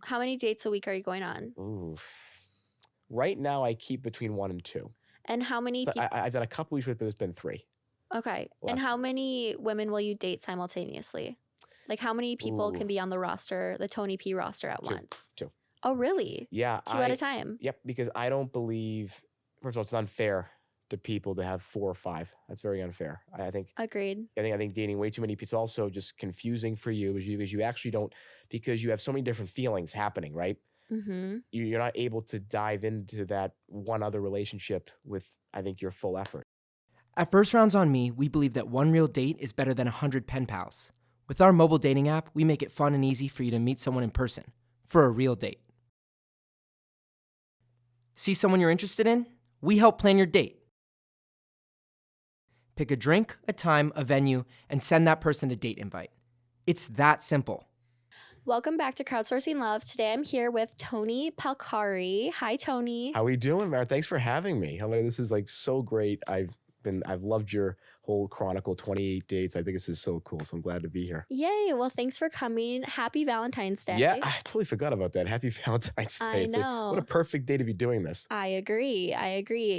How many dates a week are you going on? Ooh. Right now, I keep between 1 and 2. And how many So people? I've done a couple weeks with, but it's been 3. Okay. And Last how weeks. many women will you date simultaneously? Like how many people Ooh, can be on the roster, the Tony P roster at 2, once? 2. Oh, really? Yeah, 2 at a time. yep, because I don't believe, first of all, it's unfair to people to have 4 or 5. That's very unfair. I think Agreed. I think dating way too many people, it's also just confusing for you as you actually don't, because you have so many different feelings happening, right? Mm-hmm. You're not able to dive into that one other relationship with, I think, your full effort. At First Rounds on Me, we believe that one real date is better than 100 pen pals. With our mobile dating app, we make it fun and easy for you to meet someone in person for a real date. See someone you're interested in? We help plan your date. Pick a drink, a time, a venue, and send that person a date invite. It's that simple. Welcome back to Crowdsourcing Love. Today I'm here with Tony Polcari. Hi, Tony. How we doing, Marin? Thanks for having me. Hello, this is like so great. I've loved your whole chronicle, 28 dates. I think this is so cool. So I'm glad to be here. Yay. Well, thanks for coming. Happy Valentine's Day. Yeah, I totally forgot about that. Happy Valentine's Day. I It's like, know. what a perfect day to be doing this. I agree.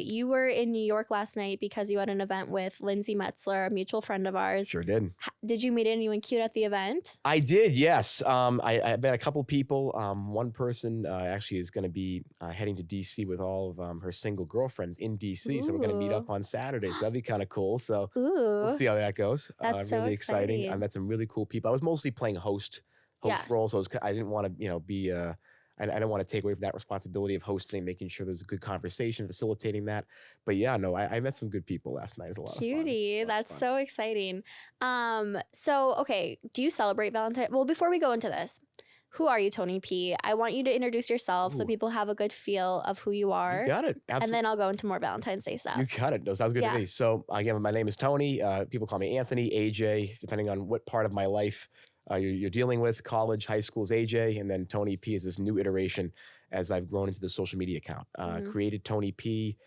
You were in New York last night because you had an event with Lindsay Metzler, a mutual friend of ours. Sure did. Did you meet anyone cute at the event? I did, yes. I met a couple people. One person actually is going to be heading to DC with all of her single girlfriends in DC. So we're going to meet Ooh. up on Saturday. So that'll be kind of cool. So Ooh. we'll see how that goes. That's so really exciting. I exciting. met some really cool people. I was mostly playing host Yes. role, so I didn't want to, be. I don't want to take away from that responsibility of hosting, making sure there's a good conversation, facilitating that. But yeah, no, I met some good people last night. It was a lot of fun. Cutie. A lot of That's fun. so exciting. So okay, do you celebrate Valentine? Well, before we go into this, who are you, Tony P? I want you to introduce yourself so Ooh. people have a good feel of who you are. You got it. And Absolutely. then I'll go into more Valentine's Day stuff. You got it. No, sounds good Yeah. to me. So again, my name is Tony. People call me Anthony, AJ, depending on what part of my life you're dealing with. College, high school is AJ, and then Tony P is this new iteration as I've grown into the social media account. Created Tony P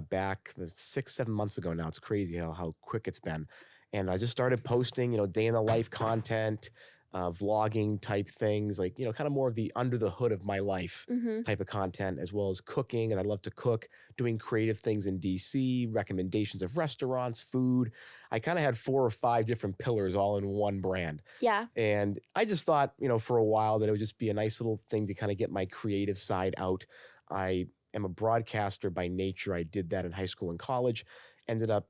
back 6-7 months ago now. It's crazy how quick it's been. And I just started posting, day in the life content, vlogging type things, like, kind of more of the under the hood of my life type of content, as well as cooking. And I love to cook, doing creative things in DC, recommendations of restaurants, food. I kind of had 4 or 5 different pillars all in one brand. Yeah. And I just thought, for a while that it would just be a nice little thing to kind of get my creative side out. I am a broadcaster by nature. I did that in high school and college, ended up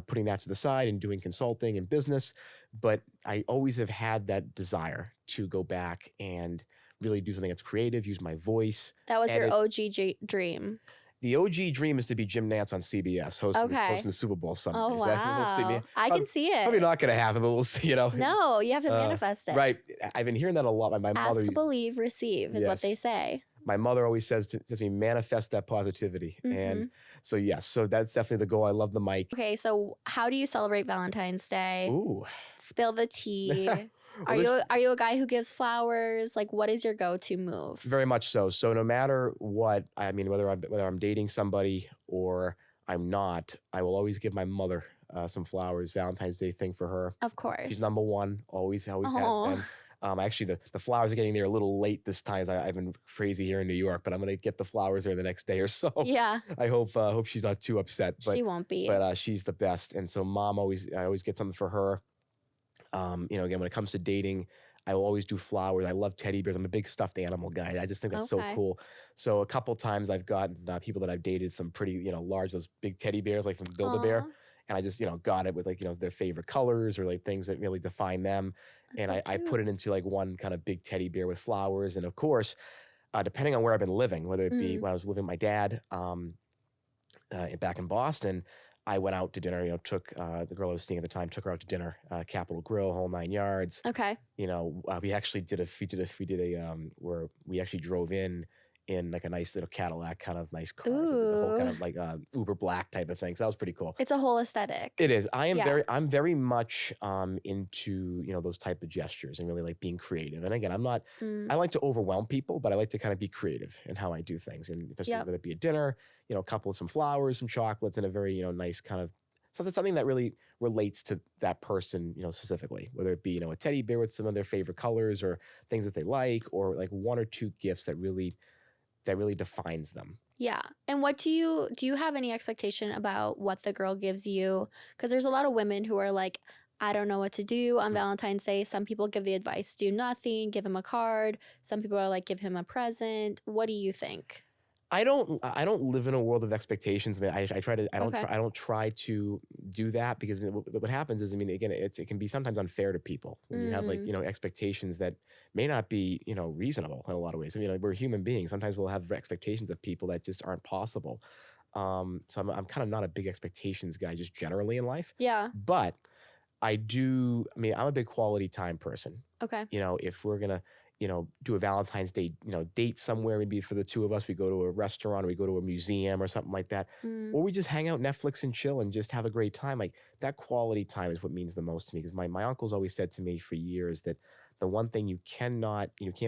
putting that to the side and doing consulting and business. But I always have had that desire to go back and really do something that's creative, use my voice. That was your OG dream. The OG dream is to be Jim Nantz on CBS, hosting the Super Bowl Sundays. Oh, That's what we'll see me. wow. I can see it. Probably not going to happen, but we'll see, No, you have to manifest it. Right. I've been hearing that a lot. My mother. Ask, believe, receive is what they say. My mother always says to me, manifest that positivity. And so, yes, so that's definitely the goal. I love the mic. Okay, so how do you celebrate Valentine's Day? Ooh. Spill the tea. Well, Are you a guy who gives flowers? Like, what is your go-to move? Very much so. So no matter what, I mean, whether I'm dating somebody or I'm not, I will always give my mother some flowers. Valentine's Day thing for her. Of course. She's number one. Always has been. Actually, the flowers are getting there a little late this time. I've been crazy here in New York, but I'm gonna get the flowers there the next day or so. Yeah. I hope she's not too upset. But she won't be. But she's the best, and so I always get something for her. Again, when it comes to dating, I will always do flowers. I love teddy bears. I'm a big stuffed animal guy. I just think that's so cool. So a couple times I've gotten people that I've dated some pretty, large, those big teddy bears, like from Build-A-Bear. And I just, got it with like, their favorite colors or like things that really define them. That's and I put it into like one kind of big teddy bear with flowers. And of course, depending on where I've been living, whether it be when I was living with my dad back in Boston, I went out to dinner, took the girl I was seeing at the time, took her out to dinner, Capitol Grill, whole 9 yards. Okay. We actually where we actually drove in like a nice little Cadillac, kind of nice car. So the whole kind of like Uber Black type of thing. So that was pretty cool. It's a whole aesthetic. It is. I'm very much into, those type of gestures and really like being creative. And again, I like to overwhelm people, but I like to kind of be creative in how I do things. And especially whether it be a dinner, a couple of some flowers, some chocolates, and a very, nice kind of something that really relates to that person, specifically, whether it be, a teddy bear with some of their favorite colors or things that they like, or like one or two gifts that really defines them. Yeah. And what do you have any expectation about what the girl gives you? Because there's a lot of women who are like, I don't know what to do on Valentine's Day. Some people give the advice, do nothing, give him a card. Some people are like, give him a present. What do you think? I don't live in a world of expectations. I mean, Okay. I don't try to do that, because what happens is, I mean, again, it can be sometimes unfair to people when you have like, expectations that may not be, reasonable in a lot of ways. I mean, like, we're human beings. Sometimes we'll have expectations of people that just aren't possible. So I'm kind of not a big expectations guy just generally in life. Yeah. But I mean, I'm a big quality time person. Okay. If we're gonna, do a Valentine's Day, date somewhere, maybe for the two of us, we go to a restaurant or we go to a museum or something like that, or we just hang out Netflix and chill and just have a great time. Like, that quality time is what means the most to me, because my uncle's always said to me for years that the one thing you can't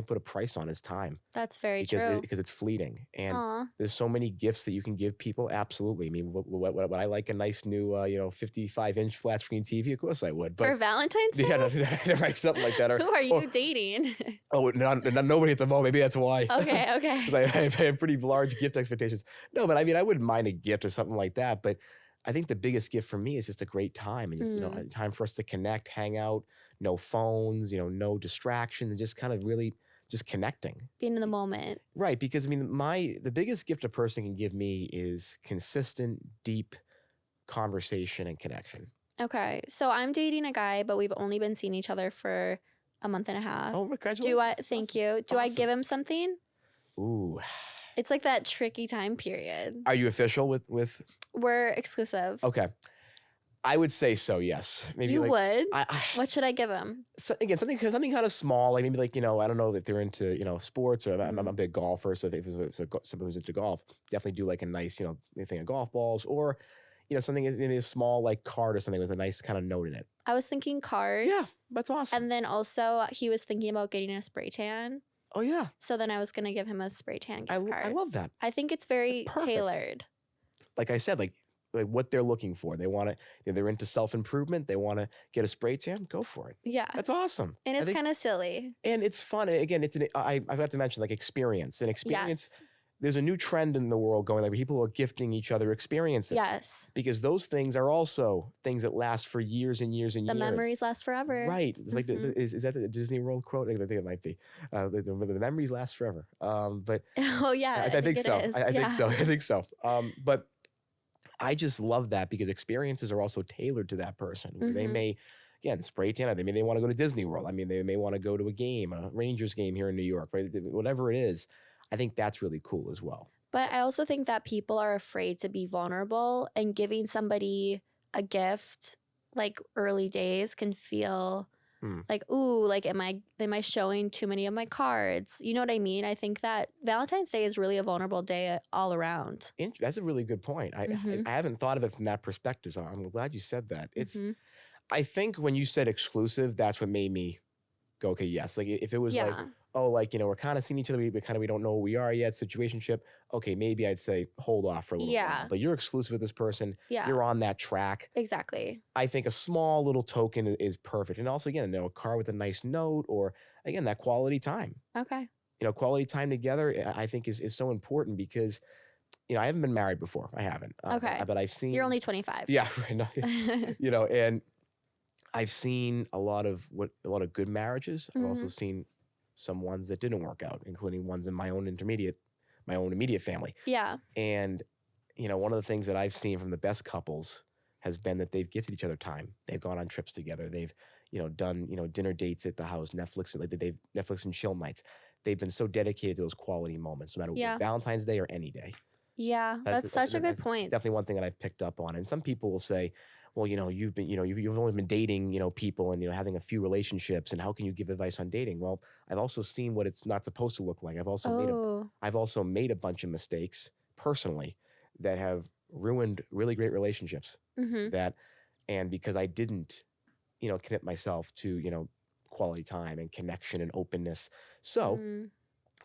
put a price on is time. That's very true. Because it's fleeting, and Aw. there's so many gifts that you can give people. Absolutely. I mean, what I like, a nice new 55-inch flat screen TV. Of course I would. But For Valentine's Day? yeah, right, something like that. Or, Who are you dating? nobody at the moment. Maybe that's why. Okay. 'Cause I have pretty large gift expectations. No, but I mean, I wouldn't mind a gift or something like that. But I think the biggest gift for me is just a great time, and just a time for us to connect, hang out, no phones, no distractions, and just kind of really just connecting. Being in the moment. Right, because I mean, the biggest gift a person can give me is consistent, deep conversation and connection. Okay. So I'm dating a guy, but we've only been seeing each other for a month and a half. Oh, congratulations! Thank you. Do I give him something? Ooh. It's like that tricky time period. Are you official with? We're exclusive. Okay. I would say so, yes. Maybe You like, would? I What should I give him? so again, something kind of small, like maybe like, I don't know if they're into, sports, or I'm a big golfer. So if someone who's into golf, definitely do like a nice, thing of golf balls, or, something in a small like card or something with a nice kind of note in it. I was thinking card. Yeah, that's awesome. And then also he was thinking about getting a spray tan. Oh yeah. So then I was going to give him a spray tan gift card. I love that. I think it's very That's perfect. tailored. Like I said, like what they're looking for. They want to, they're into self-improvement. They want to get a spray tan. Go for it. Yeah. That's awesome. And I it's think- kind of silly. and it's fun. And again, I forgot to mention, like, experience. And experience, Yes. there's a new trend in the world going, like, people are gifting each other experiences. Yes. Because those things are also things that last for years and years and The years. memories last forever. Right. It's like, Mhm. is that the Disney World quote? I think it might be. The memories last forever. But Oh, yeah. I think it so. is. I think Yeah. so. I think so. But I just love that, because experiences are also tailored to that person. They Mhm. may, again, spray tan. They may want to go to Disney World. I mean, they may want to go to a game, a Rangers game here in New York, right? Whatever it is, I think that's really cool as well. But I also think that people are afraid to be vulnerable, and giving somebody a gift like early days can feel like, ooh, like am I showing too many of my cards? You know what I mean? I think that Valentine's Day is really a vulnerable day all around. That's a really good point. Mhm. I haven't thought of it from that perspective, so I'm glad you said that. Mhm. I think when you said exclusive, that's what made me go, okay, yes. Like, if it was like, Yeah. oh, like, we're kind of seeing each other, we don't know who we are yet, situationship. Okay, maybe I'd say hold off for a little Yeah. while. But you're exclusive with this person. Yeah. You're on that track. Exactly. I think a small little token is perfect. And also, again, a car with a nice note, or again, that quality time. Okay. Quality time together, I think is so important, because, I haven't been married before. I haven't. Okay. But I've seen. You're only 25. Yeah, right. No, and I've seen a lot of good marriages. I've also seen some ones that didn't work out, including ones in my own immediate family. Yeah. And, one of the things that I've seen from the best couples has been that they've gifted each other time. They've gone on trips together. They've, done, dinner dates at the house, Netflix and chill nights. They've been so dedicated to those quality moments, no matter Yeah. Valentine's Day or any day. Yeah. That's such a good point. Definitely one thing that I've picked up on. And some people will say, well, you've been, you've only been dating, people, and, having a few relationships, and how can you give advice on dating? Well, I've also seen what it's not supposed to look like. I've also made a bunch of mistakes personally that have ruined really great relationships. Mm-hmm. And because I didn't, commit myself to, quality time and connection and openness. So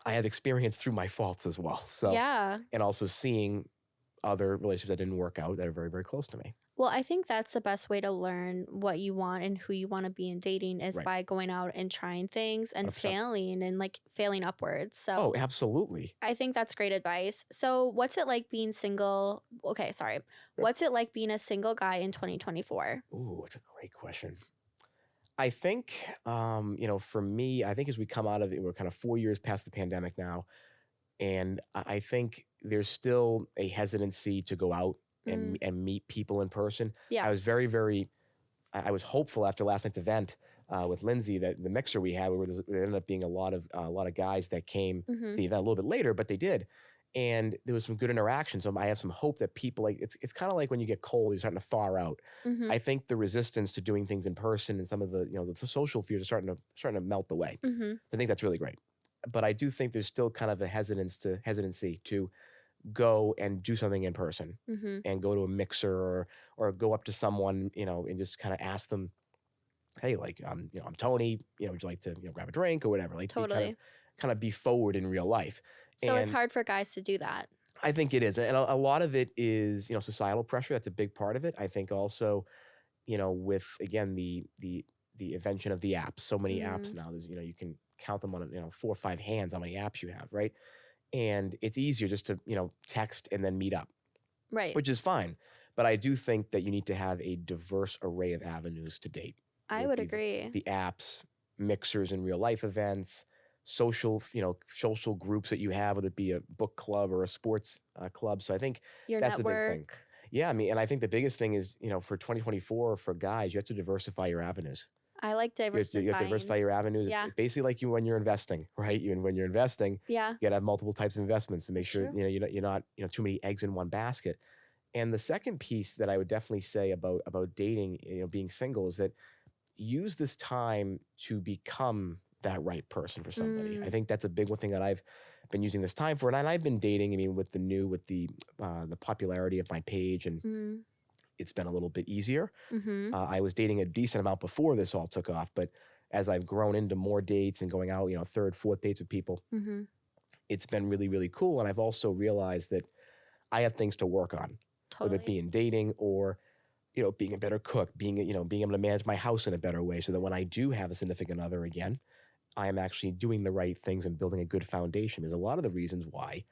I have experience through my faults as well. So, yeah. and also seeing other relationships that didn't work out that are very, very close to me. Well, I think that's the best way to learn what you want and who you want to be in dating is Right. by going out and trying things and 100%. failing and like failing upwards. So Oh, absolutely. I think that's great advice. So what's it like being single? Okay, sorry. What's it like being a single guy in 2024? Ooh, it's a great question. I think, for me, I think as we come out of it, we're kind of 4 years past the pandemic now. And I think there's still a hesitancy to go out and meet people in person. Yeah. I was very, very, I was hopeful after last night's event with Lindsay that the mixer we had, there ended up being a lot of guys that came to the event a little bit later, but they did. And there was some good interaction. So I have some hope that people it's kind of like when you get cold, you're starting to thaw out. I think the resistance to doing things in person and some of the, the social fears are starting to melt away. I think that's really great. But I do think there's still kind of a hesitancy to go and do something in person and go to a mixer or go up to someone, and just kind of ask them, hey, like, I'm Tony, would you like to, grab a drink or whatever? Like, Totally. kind of be forward in real life. So it's hard for guys to do that. I think it is. And a lot of it is, societal pressure. That's a big part of it. I think also, with, again, the invention of the apps, so many apps now, there's, you can count them on, 4 or 5 hands, how many apps you have, right? And it's easier just to, text and then meet up. Right. Which is fine. But I do think that you need to have a diverse array of avenues to date. I would agree. The apps, mixers in real life events, social groups that you have, whether it be a book club or a sports club. So I think Your that's network. the big thing. Yeah, I mean, and I think the biggest thing is, for 2024 for guys, you have to diversify your avenues. I like diversifying. You have to diversify your avenues. Yeah. It's basically like when you're investing, right? When you're investing, Yeah. you got to have multiple types of investments to make sure True. you're not too many eggs in one basket. And the second piece that I would definitely say about dating, being single, is that use this time to become that right person for somebody. I think that's a big one thing that I've been using this time for. And I've been dating, I mean, with the popularity of my page, and it's been a little bit easier. I was dating a decent amount before this all took off, but as I've grown into more dates and going out, 3rd, 4th dates with people, it's been really, really cool. And I've also realized that I have things to work on, whether it be in dating or, being a better cook, being able to manage my house in a better way, so that when I do have a significant other again, I am actually doing the right things and building a good foundation. There's a lot of the reasons why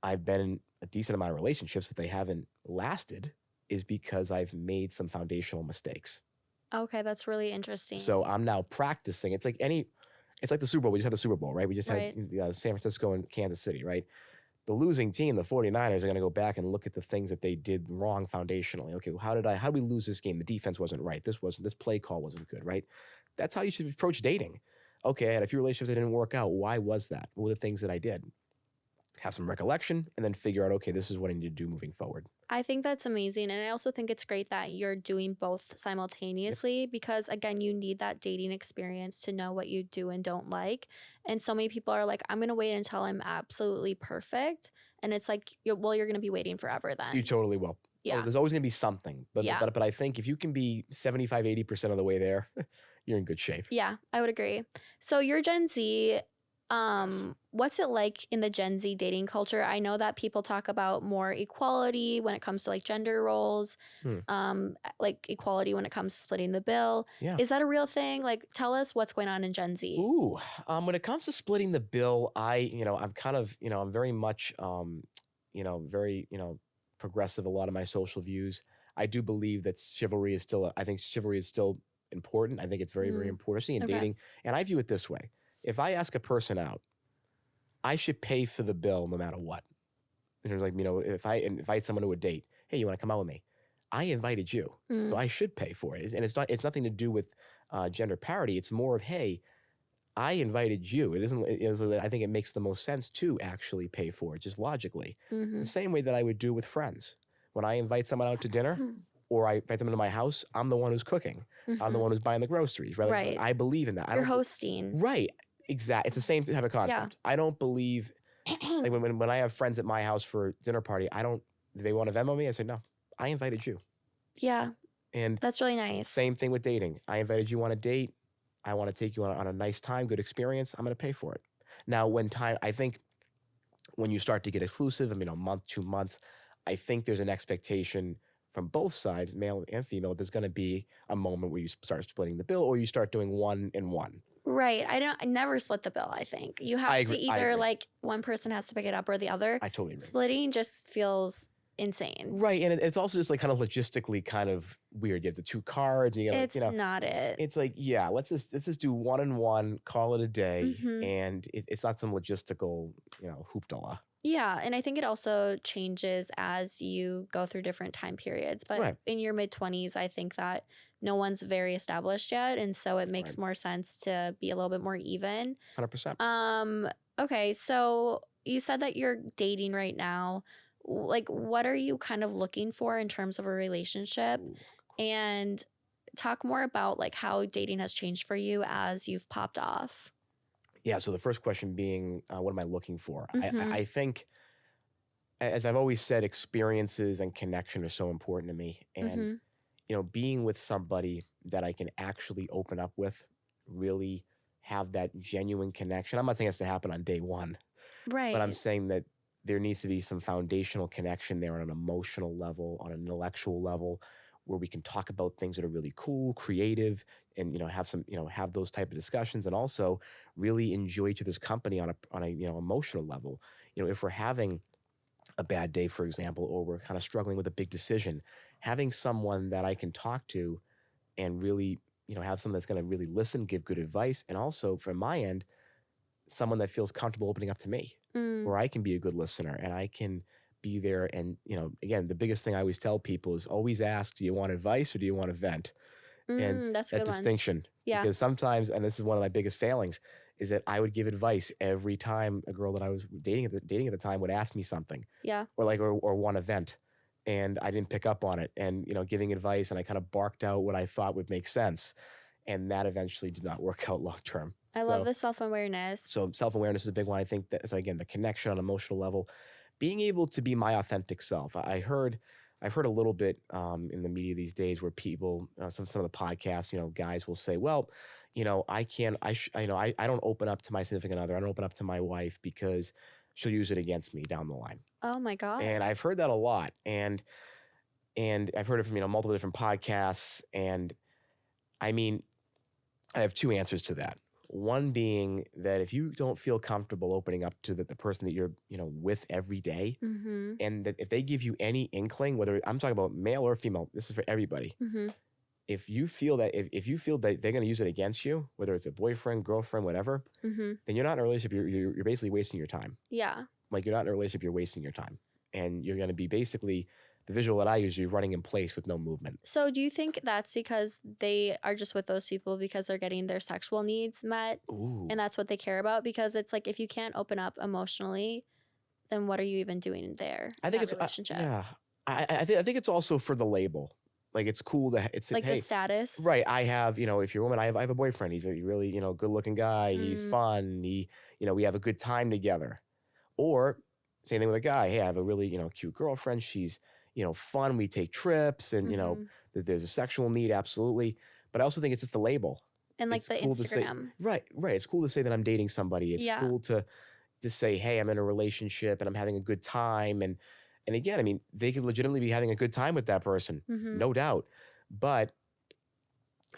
I've been in a decent amount of relationships, but they haven't lasted, is because I've made some foundational mistakes. Okay, that's really interesting. So I'm now practicing. It's like the Super Bowl. We just had the Super Bowl, right? We just had San Francisco and Kansas City, right? The losing team, the 49ers, are going to go back and look at the things that they did wrong foundationally. Okay, how did we lose this game? The defense wasn't right. This play call wasn't good, right? That's how you should approach dating. Okay, I had a few relationships that didn't work out. Why was that? What were the things that I did? Have some recollection, and then figure out, okay, this is what I need to do moving forward. I think that's amazing. And I also think it's great that you're doing both simultaneously because, again, you need that dating experience to know what you do and don't like. And so many people are like, I'm going to wait until I'm absolutely perfect. And it's like, you're going to be waiting forever then. You totally will. Yeah. There's always going to be something. But I think if you can be 75, 80% of the way there, you're in good shape. Yeah, I would agree. So you're Gen Z. What's it like in the Gen Z dating culture? I know that people talk about more equality when it comes to like gender roles, like equality when it comes to splitting the bill. Yeah. Is that a real thing? Like, tell us what's going on in Gen Z. Ooh, when it comes to splitting the bill, I'm kind of, I'm very much, very, progressive. A lot of my social views. I do believe that chivalry is still important. I think it's very, very important, especially in dating. And I view it this way. If I ask a person out, I should pay for the bill no matter what. Like, if I invite someone to a date, hey, you want to come out with me? I invited you, so I should pay for it. And it's nothing to do with gender parity. It's more of, hey, I invited you. I think it makes the most sense to actually pay for it, just logically. The same way that I would do with friends. When I invite someone out to dinner, or I invite them into my house, I'm the one who's cooking. I'm the one who's buying the groceries. Right? I believe in that. You're hosting. Right. Exactly. It's the same type of concept. I don't believe, like when I have friends at my house for a dinner party, do they want to Venmo me? I say, no, I invited you. Yeah. And that's really nice. Same thing with dating. I invited you on a date. I want to take you on a nice time, good experience. I'm going to pay for it. Now, I think when you start to get exclusive, a month, 2 months, I think there's an expectation from both sides, male and female, there's going to be a moment where you start splitting the bill or you start doing 1 and 1. Right. I never split the bill, I think. You have to either like one person has to pick it up or the other. I totally agree. Splitting just feels insane. Right. And it's also just like kind of logistically kind of weird. You have the 2 cards. And it's not it. It's like, yeah, let's just do 1 and 1, call it a day. And it's not some logistical, hoopla. Yeah. And I think it also changes as you go through different time periods. But in your mid-20s, I think that no one's very established yet. And so it makes more sense to be a little bit more even. 100%. Okay. So you said that you're dating right now. Like, what are you kind of looking for in terms of a relationship? And talk more about like how dating has changed for you as you've popped off. Yeah. So the first question being, what am I looking for? I think, as I've always said, experiences and connection are so important to me. And, being with somebody that I can actually open up with, really have that genuine connection. I'm not saying it has to happen on day 1. Right. But I'm saying that there needs to be some foundational connection there on an emotional level, on an intellectual level, where we can talk about things that are really cool, creative, and have those type of discussions, and also really enjoy each other's company on a emotional level. If we're having a bad day, for example, or we're kind of struggling with a big decision, having someone that I can talk to and really have someone that's going to really listen, give good advice, and also from my end, someone that feels comfortable opening up to me, where I can be a good listener and I can be there. And, again, the biggest thing I always tell people is always ask, do you want advice or do you want to vent? And that's a good distinction. One. Yeah. Because sometimes, and this is one of my biggest failings, is that I would give advice every time a girl that I was dating at the time would ask me something. Yeah. Or want to vent. And I didn't pick up on it. And, giving advice, and I kind of barked out what I thought would make sense. And that eventually did not work out long term. I love the self-awareness. So self-awareness is a big one. I think that, so again, the connection on an emotional level, being able to be my authentic self. I've heard a little bit in the media these days where people, some of the podcasts, guys will say, well, I don't open up to my significant other. I don't open up to my wife because she'll use it against me down the line. Oh my God. And I've heard that a lot. And I've heard it from, multiple different podcasts. And I mean, I have 2 answers to that. One being that if you don't feel comfortable opening up to the person that you're, with every day, and that if they give you any inkling, whether I'm talking about male or female, this is for everybody. If you feel that if you feel that they're going to use it against you, whether it's a boyfriend, girlfriend, whatever, then you're not in a relationship. You're basically wasting your time. Yeah. Like you're not in a relationship. You're wasting your time, and you're going to be basically. The visual that I use, you're running in place with no movement. So do you think that's because they are just with those people because they're getting their sexual needs met? Ooh. And that's what they care about? Because it's like, if you can't open up emotionally, then what are you even doing there? I think it's relationship? Yeah. I think it's also for the label. Like it's cool that it's like hey, the status. Right. I have, if you're a woman, I have a boyfriend. He's a really, good looking guy. He's fun. We have a good time together. Or same thing with a guy. Hey, I have a really, cute girlfriend. She's, fun. We take trips and, there's a sexual need. Absolutely. But I also think it's just the label. And like it's the cool Instagram. Right. It's cool to say that I'm dating somebody. It's cool to say, hey, I'm in a relationship and I'm having a good time. And again, I mean, they could legitimately be having a good time with that person. No doubt. But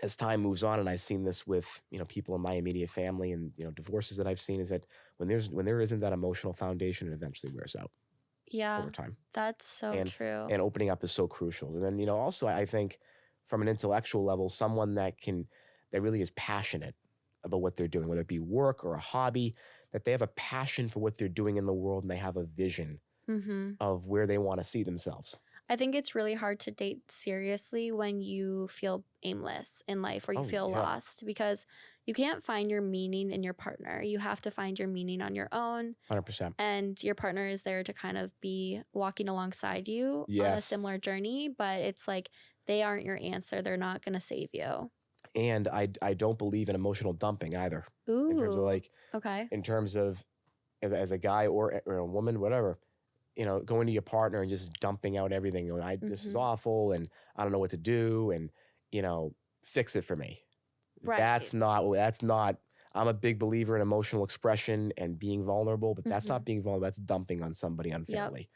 as time moves on, and I've seen this with, people in my immediate family and, divorces that I've seen, is that when there isn't that emotional foundation, it eventually wears out. Yeah, over time. That's so true. And opening up is so crucial. And then, also I think from an intellectual level, someone that really is passionate about what they're doing, whether it be work or a hobby, that they have a passion for what they're doing in the world and they have a vision of where they want to see themselves. I think it's really hard to date seriously when you feel aimless in life or you feel lost, because you can't find your meaning in your partner. You have to find your meaning on your own. 100%. And your partner is there to kind of be walking alongside you on a similar journey, but it's like they aren't your answer. They're not going to save you. And I don't believe in emotional dumping either. Ooh. In terms of as a guy or a woman, whatever, going to your partner and just dumping out everything. This is awful and I don't know what to do and, fix it for me. Right. That's not, I'm a big believer in emotional expression and being vulnerable, but that's not being vulnerable. That's dumping on somebody unfairly.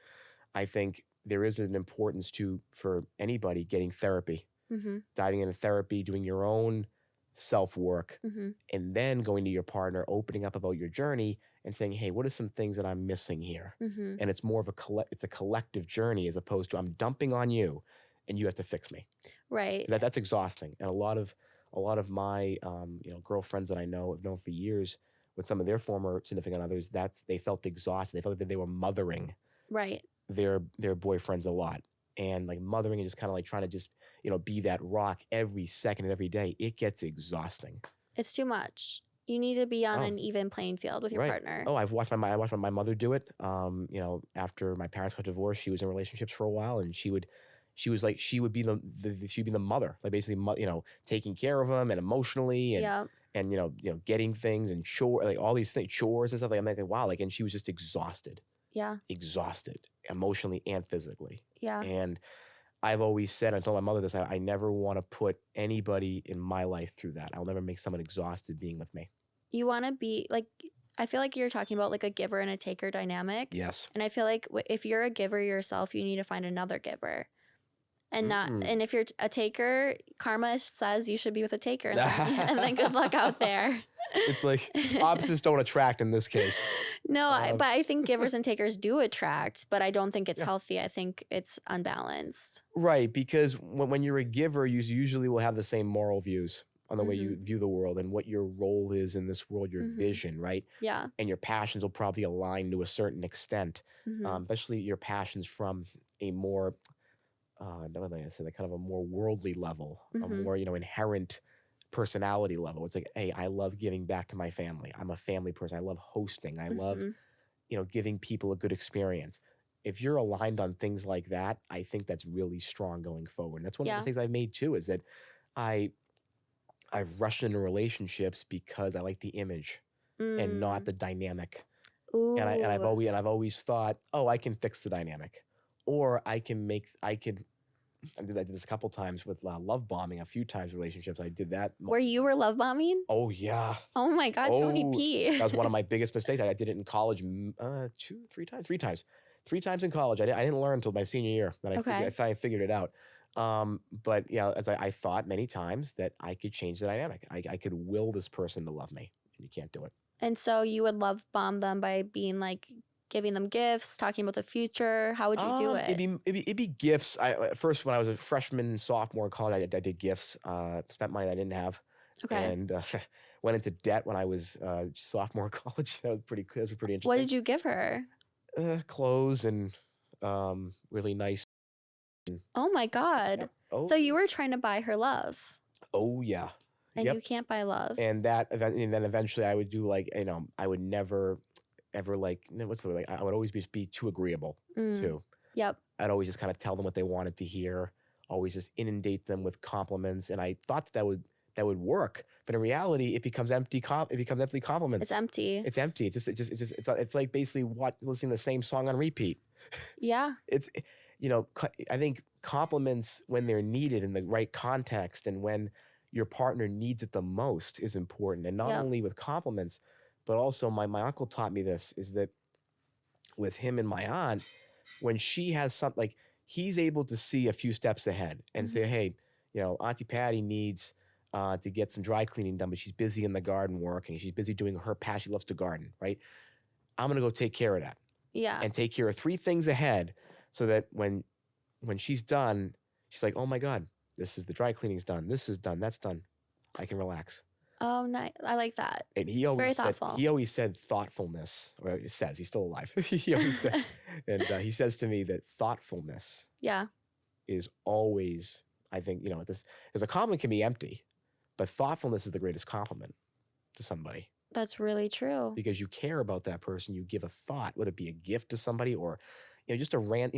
I think there is an importance for anybody getting therapy, diving into therapy, doing your own self-work, and then going to your partner, opening up about your journey and saying, hey, what are some things that I'm missing here? And it's more of it's a collective journey as opposed to I'm dumping on you and you have to fix me. Right. That's exhausting. And a lot of my girlfriends that I know have known for years with some of their former significant others, they felt exhausted. They felt that they were mothering their boyfriends a lot. And like mothering and just kind of like trying to just, be that rock every second of every day. It gets exhausting. It's too much. You need to be on an even playing field with your partner. Oh, I watched my mother do it. After my parents got divorced, she was in relationships for a while, and she would be the mother, like basically, taking care of them and emotionally and getting things and like all these things, chores and stuff. Like I'm like, wow, like, and she was just exhausted. Yeah. Exhausted emotionally and physically. Yeah. And I've always said, I told my mother this, I never want to put anybody in my life through that. I'll never make someone exhausted being with me. You want to be like, I feel like you're talking about like a giver and a taker dynamic. Yes. And I feel like if you're a giver yourself, you need to find another giver. And and if you're a taker, karma says you should be with a taker. And then good luck out there. It's like opposites don't attract in this case. No, but I think givers and takers do attract, but I don't think it's healthy. I think it's unbalanced. Right, because when you're a giver, you usually will have the same moral views on the way you view the world and what your role is in this world, your vision, right? Yeah. And your passions will probably align to a certain extent, especially your passions from a more, kind of a more worldly level, a more, inherent personality level. It's like, hey, I love giving back to my family. I'm a family person. I love hosting. I love, giving people a good experience. If you're aligned on things like that, I think that's really strong going forward. And that's one of the mistakes I've made too, is that I've rushed into relationships because I like the image and not the dynamic. Ooh. And I've always thought, oh, I can fix the dynamic, or I did this a couple times with love bombing, a few times in relationships. I did that. Where you were love bombing? Oh, yeah. Oh, my God, Tony P. That was one of my biggest mistakes. I did it in college three times. 3 times in college. I didn't learn until my senior year that I finally figured it out. But, as I thought many times that I could change the dynamic. I could will this person to love me, and you can't do it. And so you would love bomb them by being like, giving them gifts, talking about the future. How would you do it? It'd be gifts. First, when I was a freshman, sophomore in college, I did gifts. Spent money that I didn't have, and went into debt when I was sophomore in college. That was pretty interesting. What did you give her? Clothes and really nice. Oh my God! Yeah. Oh. So you were trying to buy her love. Oh yeah. And you can't buy love. And then eventually I would do like, I would never ever like, what's the word? Like, I would always be too agreeable too. Yep. I'd always just kind of tell them what they wanted to hear, always just inundate them with compliments. And I thought that would work, but in reality it becomes empty compliments. It's empty. It's empty. It's like basically listening to the same song on repeat. Yeah. I think compliments when they're needed in the right context and when your partner needs it the most is important. And not only with compliments, but also my uncle taught me this, is that with him and my aunt, when she has something, like he's able to see a few steps ahead and say, hey, Auntie Patty needs to get some dry cleaning done, but she's busy in the garden working. She's busy doing her passion. She loves to garden, right? I'm going to go take care of that. Yeah. And take care of 3 things ahead so that when she's done, she's like, oh my God, this is the dry cleaning's done. This is done. That's done. I can relax. Oh, nice. I like that. And he always said thoughtfulness, or he says, he's still alive. He always said, and he says to me that thoughtfulness is always, I think, because a compliment can be empty, but thoughtfulness is the greatest compliment to somebody. That's really true. Because you care about that person. You give a thought, whether it be a gift to somebody or, just a rant,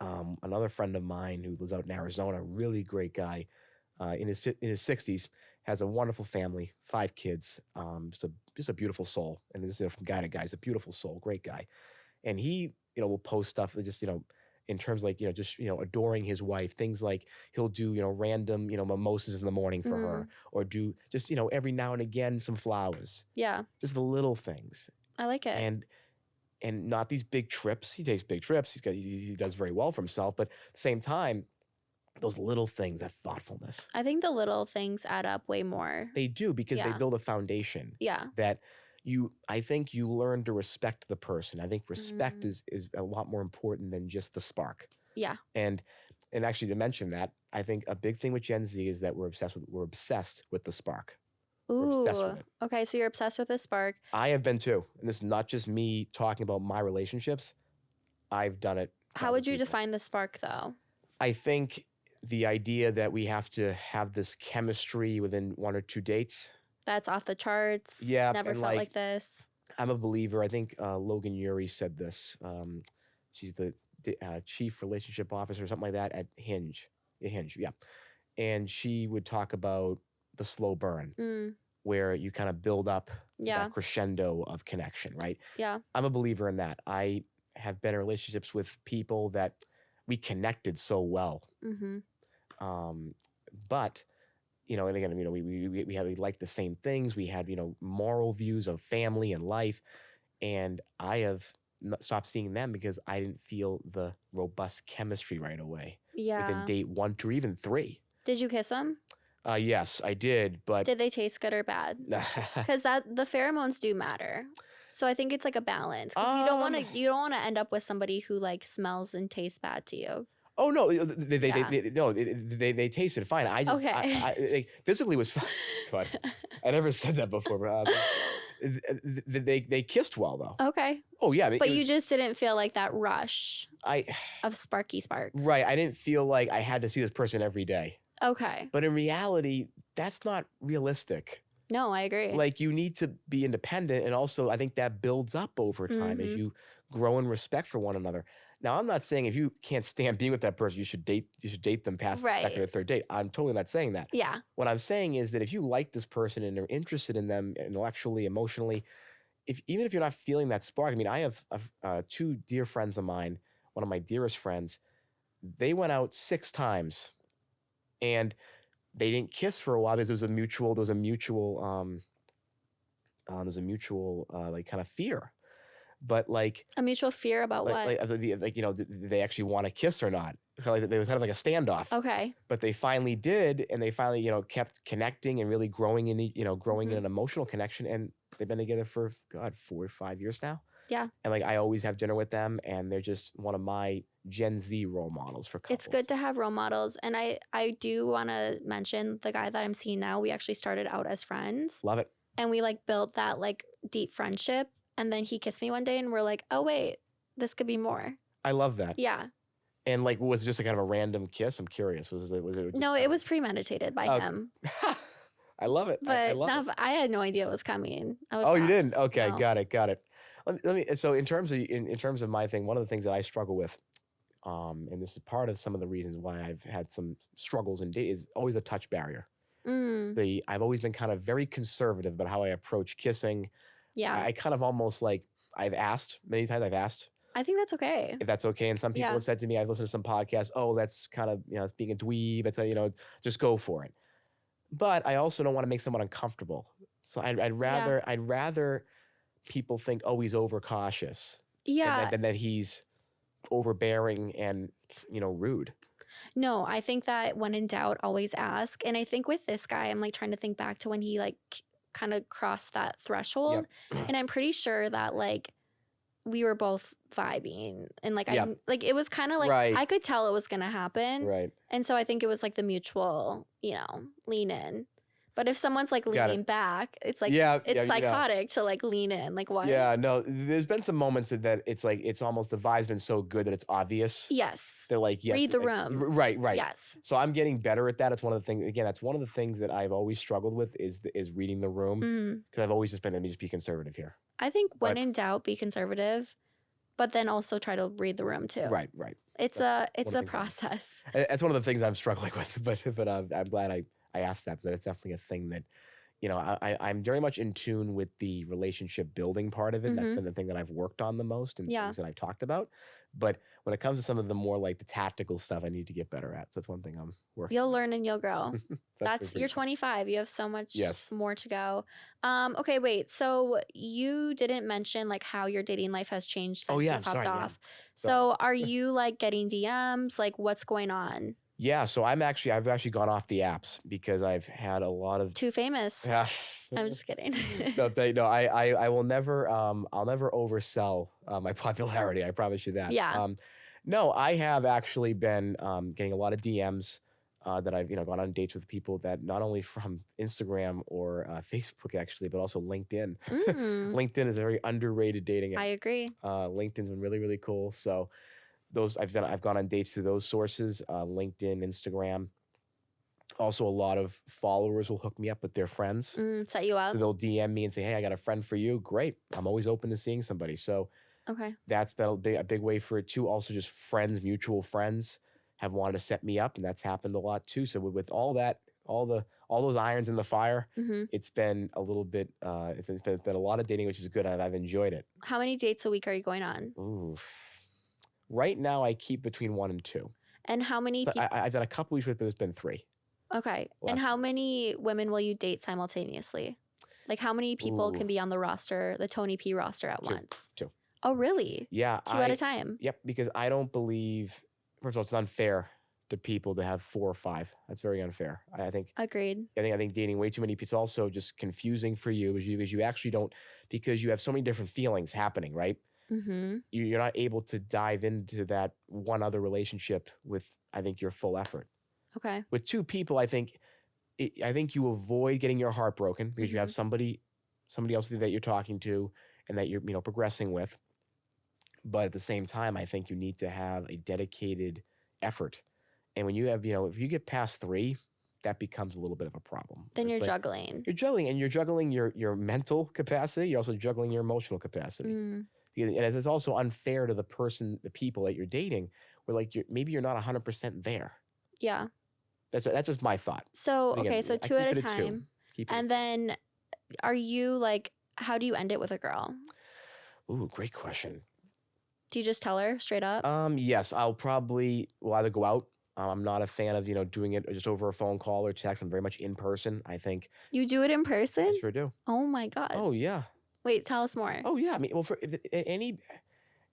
another friend of mine who lives out in Arizona, really great guy, in his 60s, has a wonderful family, 5 kids, just a beautiful soul. And this is from guy to guy, he's a beautiful soul, great guy. And he, will post stuff that just, in terms like, adoring his wife, things like he'll do, random, mimosas in the morning for her, or do just, every now and again, some flowers. Yeah. Just the little things. I like it. And and not these big trips. He takes big trips. He does very well for himself, but at the same time, those little things, that thoughtfulness. I think the little things add up way more. They do, because they build a foundation. Yeah. That I think you learn to respect the person. I think respect is a lot more important than just the spark. Yeah. And actually, to mention that, I think a big thing with Gen Z is that we're obsessed with the spark. Ooh. We're obsessed with it. Okay, so you're obsessed with the spark. I have been too. And this is not just me talking about my relationships. I've done it. How would you define the spark, though? I think the idea that we have to have this chemistry within 1 or 2 dates. That's off the charts. Yeah. Never felt like this. I'm a believer. I think Logan Ury said this. She's the chief relationship officer or something like that at Hinge. Yeah. And she would talk about the slow burn, where you kind of build up that crescendo of connection, right? Yeah. I'm a believer in that. I have been in relationships with people that we connected so well. But, and again, we liked the same things. We had, moral views of family and life. And I have stopped seeing them because I didn't feel the robust chemistry right away. Yeah. Within date 1 to even 3. Did you kiss them? Yes, I did. But did they taste good or bad? Because the pheromones do matter. So I think it's like a balance, because you don't want to end up with somebody who like smells and tastes bad to you. Oh no, they tasted fine. I just I physically was fine. God, I never said that before. They kissed well though. Okay. Oh yeah, but you just didn't feel like that rush of sparky sparks. Right. I didn't feel like I had to see this person every day. Okay. But in reality, that's not realistic. No, I agree. Like, you need to be independent, and also I think that builds up over time as you grow in respect for one another. Now, I'm not saying if you can't stand being with that person, you should date them past the second or third date. I'm totally not saying that. Yeah. What I'm saying is that if you like this person and are interested in them intellectually, emotionally, even if you're not feeling that spark. I mean, I have 2 dear friends of mine, one of my dearest friends. They went out 6 times, and they didn't kiss for a while because there was a mutual like kind of fear. But like a mutual fear about what? They actually want to kiss or not. So like they was kind of like a standoff. Okay. But they finally did, and they finally kept connecting and really growing in in an emotional connection, and they've been together for 4 or 5 years now. Yeah. And like I always have dinner with them, and they're just one of my Gen Z role models for couples. It's good to have role models, and I do want to mention the guy that I'm seeing now. We actually started out as friends. Love it. And we like built that like deep friendship. And then he kissed me one day and we're like, oh, wait, this could be more. I love that. Yeah. And like, was it just a kind of a random kiss? I'm curious. Was it? No, it was premeditated by him. I love it. But I had no idea it was coming. You didn't? Okay, no. Got it. Let me. So in terms of my thing, one of the things that I struggle with, and this is part of some of the reasons why I've had some struggles in dating, is always a touch barrier. I've always been kind of very conservative about how I approach kissing. Yeah. I kind of almost like many times. I think that's okay. If that's okay. And some people have said to me, I've listened to some podcasts, oh, that's kind of, it's being a dweeb. It's just go for it. But I also don't want to make someone uncomfortable. So I'd rather people think, oh, he's overcautious. Yeah. Than that he's overbearing and, rude. No, I think that when in doubt, always ask. And I think with this guy, I'm like trying to think back to when he like kind of crossed that threshold. Yep. And I'm pretty sure that like we were both vibing, and like it was kind of like I could tell it was gonna happen. Right. And so I think it was like the mutual, lean in. But if someone's like leaning back, it's like it's psychotic to like lean in. Like why? Yeah, no, there's been some moments that it's like it's almost the vibe's been so good that it's obvious. Yes. They're like, yes, read the room. Right. Yes. So I'm getting better at that. It's one of the things. Again, that's one of the things that I've always struggled with is reading the room, because I've always just been, let me just be conservative here. I think when in doubt, be conservative, but then also try to read the room too. Right. It's a process. That's one of the things I'm struggling with, but I'm glad I asked that, because that's definitely a thing that, I'm very much in tune with the relationship building part of it. That's been the thing that I've worked on the most and things that I've talked about. But when it comes to some of the more like the tactical stuff, I need to get better at. So that's one thing I'm working You'll on. learn and you'll grow. You're 25. You have so much more to go. Okay, wait. So you didn't mention like how your dating life has changed since you popped off. Yeah. So are you like getting DMs? Like what's going on? Yeah, so I've actually gone off the apps because I've had a lot of too famous. Yeah. I'm just kidding. I will never I'll never oversell my popularity. I promise you that. Yeah. No, I have actually been getting a lot of DMs that I've gone on dates with people that not only from Instagram or Facebook actually, but also LinkedIn. LinkedIn is a very underrated dating app. I agree. LinkedIn's been really, really cool. So I've gone on dates through those sources, LinkedIn, Instagram. Also, a lot of followers will hook me up with their friends. Set you up. So they'll DM me and say, hey, I got a friend for you. Great. I'm always open to seeing somebody. So that's been a big way for it too. Also just friends, mutual friends have wanted to set me up, and that's happened a lot too. So with all that, all those irons in the fire, it's been a little bit, it's been a lot of dating, which is good. I've enjoyed it. How many dates a week are you going on? Ooh. Right now, I keep between 1 and 2. And how many people? I've done a couple weeks with, but it's been 3. Okay. And how many women will you date simultaneously? Like how many people can be on the roster, the Tony P roster at once? 2. Oh, really? Yeah. 2 at a time? Yep. Because I don't believe, first of all, it's unfair to people to have 4 or 5. That's very unfair. I think. Agreed. I think dating way too many people. It's also just confusing for you because you actually don't, because you have so many different feelings happening, right? You're not able to dive into that one other relationship with, I think, your full effort. Okay. With 2 people, I think you avoid getting your heart broken because you have somebody else that you're talking to and that you're progressing with. But at the same time, I think you need to have a dedicated effort. And when you have, if you get past 3, that becomes a little bit of a problem. Then you're juggling. You're juggling your mental capacity. You're also juggling your emotional capacity. And it's also unfair to the people that you're dating, where like maybe you're not 100% there. Yeah. That's just my thought. So, again, so 2 at a time. And then are you like, how do you end it with a girl? Ooh, great question. Do you just tell her straight up? Yes, we'll either go out. I'm not a fan of, doing it just over a phone call or text. I'm very much in person, I think. You do it in person? I sure do. Oh my God. Oh, yeah. Wait, tell us more. Oh, yeah. I mean, well, for any,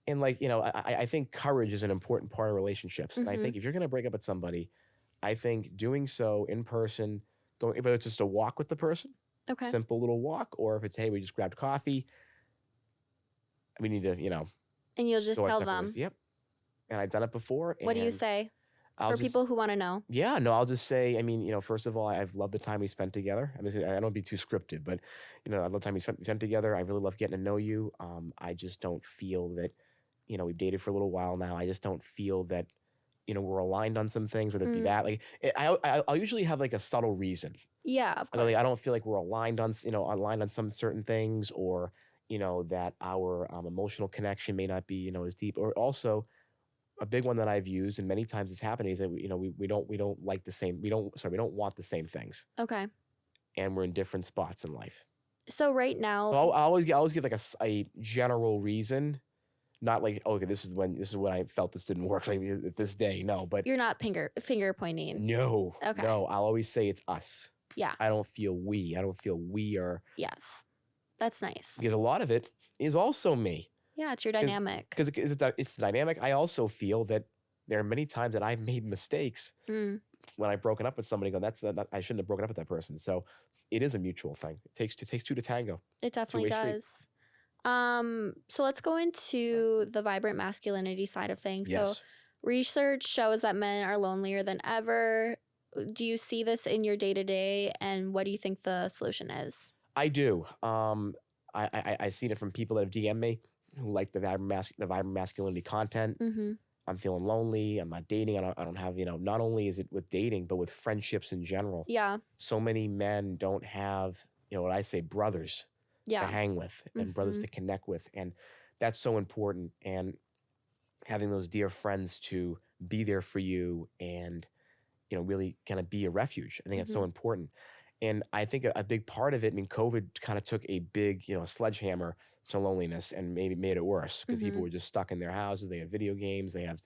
and like, I think courage is an important part of relationships. And I think if you're going to break up with somebody, I think doing so in person, whether it's just a walk with the person, simple little walk, or if it's, hey, we just grabbed coffee, we need to, And you'll just tell them. Yep. And I've done it before. What do you say? For people who want to know. Yeah, no, I'll just say, I mean, first of all, I've loved the time we spent together. I mean, I don't be too scripted, but, I love the time we spent together. I really love getting to know you. I just don't feel that, we've dated for a little while now. I just don't feel that, we're aligned on some things, whether it be that. Like, I'll usually have like a subtle reason. Yeah, of course. I don't feel like we're aligned on some certain things, or, that our emotional connection may not be, as deep, or also, a big one that I've used and many times it's happening is that we don't like the same, we don't want the same things. Okay. And we're in different spots in life. So right now, so I always give like a general reason, not like, okay, this is when I felt this didn't work like this day. No, but you're not finger pointing. No. Okay. No, I'll always say it's us. Yeah. I don't feel we are. Yes. That's nice. Because a lot of it is also me. Yeah, it's your dynamic. Because it's the dynamic. I also feel that there are many times that I've made mistakes when I've broken up with somebody. I shouldn't have broken up with that person. So it is a mutual thing. It takes 2 to tango. It definitely does. So let's go into the vibrant masculinity side of things. Yes. So research shows that men are lonelier than ever. Do you see this in your day-to-day, and what do you think the solution is? I do. I've seen it from people that have DM'd me who like the vibrant masculinity content. I'm feeling lonely. I'm not dating. I don't have, not only is it with dating, but with friendships in general. Yeah. So many men don't have, what I say, brothers to hang with and brothers to connect with. And that's so important. And having those dear friends to be there for you and, really kind of be a refuge. I think that's so important. And I think a big part of it, I mean, COVID kind of took a big, sledgehammer to loneliness and maybe made it worse because people were just stuck in their houses. They had video games, they had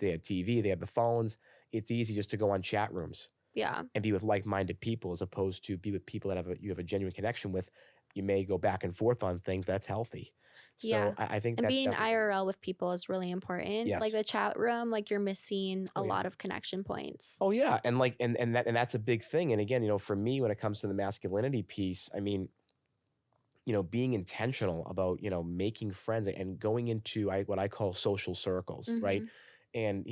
TV, they had the phones. It's easy just to go on chat rooms. Yeah. And be with like-minded people as opposed to be with people that you have a genuine connection with. You may go back and forth on things, but that's healthy. So I think and that's being definitely, IRL with people is really important. Yes. Like the chat room, like you're missing a lot of connection points. Oh yeah, and like and that's a big thing. And again, for me, when it comes to the masculinity piece, I mean, being intentional about making friends and going into what I call social circles, right? And